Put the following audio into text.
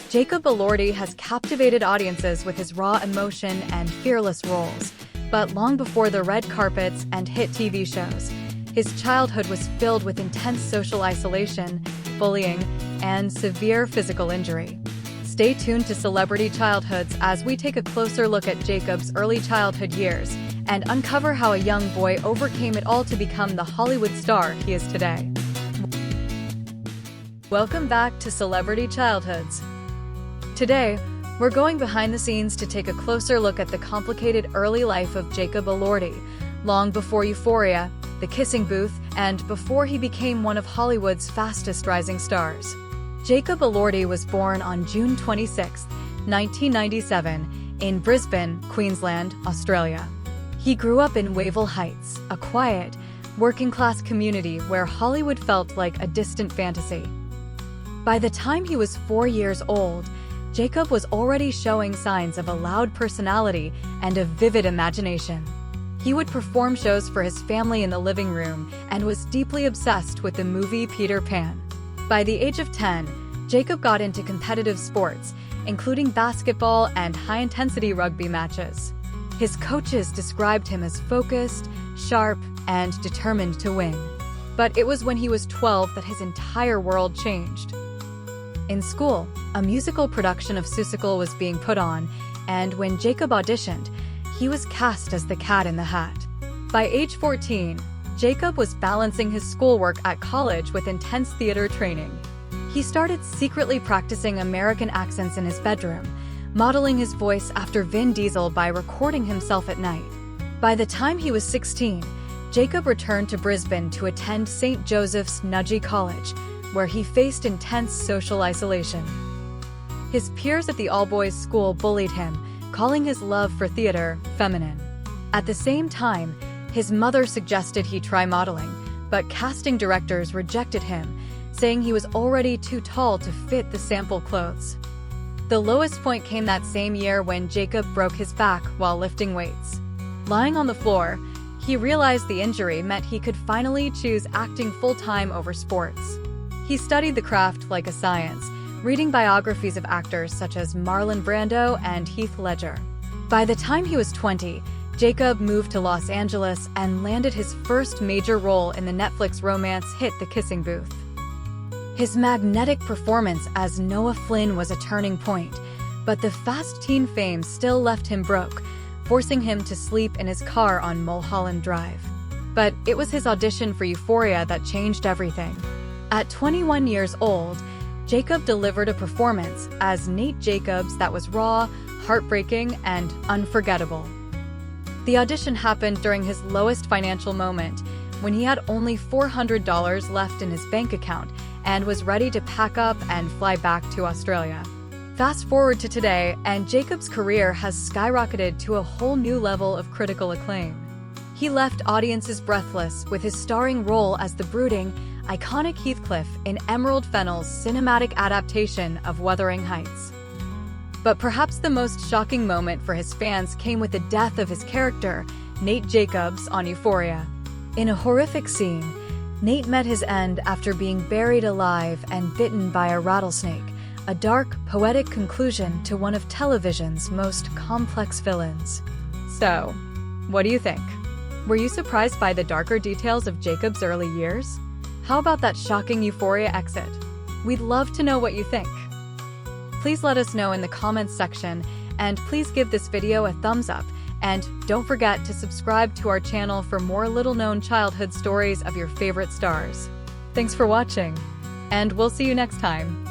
Jacob Elordi has captivated audiences with his raw emotion and fearless roles, but long before the red carpets and hit TV shows, his childhood was filled with intense social isolation, bullying, and severe physical injury. Stay tuned to Celebrity Childhoods as we take a closer look at Jacob's early childhood years and uncover how a young boy overcame it all to become the Hollywood star he is today. Welcome back to Celebrity Childhoods. Today, we're going behind the scenes to take a closer look at the complicated early life of Jacob Elordi, long before Euphoria, The Kissing Booth, and before he became one of Hollywood's fastest rising stars. Jacob Elordi was born on June 26, 1997, in Brisbane, Queensland, Australia. He grew up in Wavell Heights, a quiet, working-class community where Hollywood felt like a distant fantasy. By the time he was 4 years old, Jacob was already showing signs of a loud personality and a vivid imagination. He would perform shows for his family in the living room and was deeply obsessed with the movie Peter Pan. By the age of 10, Jacob got into competitive sports, including basketball and high-intensity rugby matches. His coaches described him as focused, sharp, and determined to win. But it was when he was 12 that his entire world changed. In school, a musical production of Seussical was being put on, and when Jacob auditioned, he was cast as the Cat in the Hat. By age 14, Jacob was balancing his schoolwork at college with intense theater training. He started secretly practicing American accents in his bedroom, modeling his voice after Vin Diesel by recording himself at night. By the time he was 16, Jacob returned to Brisbane to attend St. Joseph's Nudgee College, where he faced intense social isolation. His peers at the all-boys school bullied him, calling his love for theater feminine. At the same time, his mother suggested he try modeling, but casting directors rejected him, saying he was already too tall to fit the sample clothes. The lowest point came that same year when Jacob broke his back while lifting weights. Lying on the floor, he realized the injury meant he could finally choose acting full-time over sports. He studied the craft like a science, reading biographies of actors such as Marlon Brando and Heath Ledger. By the time he was 20, Jacob moved to Los Angeles and landed his first major role in the Netflix romance hit The Kissing Booth. His magnetic performance as Noah Flynn was a turning point, but the fast teen fame still left him broke, forcing him to sleep in his car on Mulholland Drive. But it was his audition for Euphoria that changed everything. At 21 years old, Jacob delivered a performance as Nate Jacobs that was raw, heartbreaking, and unforgettable. The audition happened during his lowest financial moment, when he had only $400 left in his bank account and was ready to pack up and fly back to Australia. Fast forward to today, and Jacob's career has skyrocketed to a whole new level of critical acclaim. He left audiences breathless with his starring role as the brooding, iconic Heathcliff in Emerald Fennell's cinematic adaptation of Wuthering Heights. But perhaps the most shocking moment for his fans came with the death of his character, Nate Jacobs, on Euphoria. In a horrific scene, Nate met his end after being buried alive and bitten by a rattlesnake, a dark, poetic conclusion to one of television's most complex villains. So, what do you think? Were you surprised by the darker details of Jacob's early years? How about that shocking Euphoria exit? We'd love to know what you think. Please let us know in the comments section, and please give this video a thumbs up, and don't forget to subscribe to our channel for more little-known childhood stories of your favorite stars. Thanks for watching, and we'll see you next time.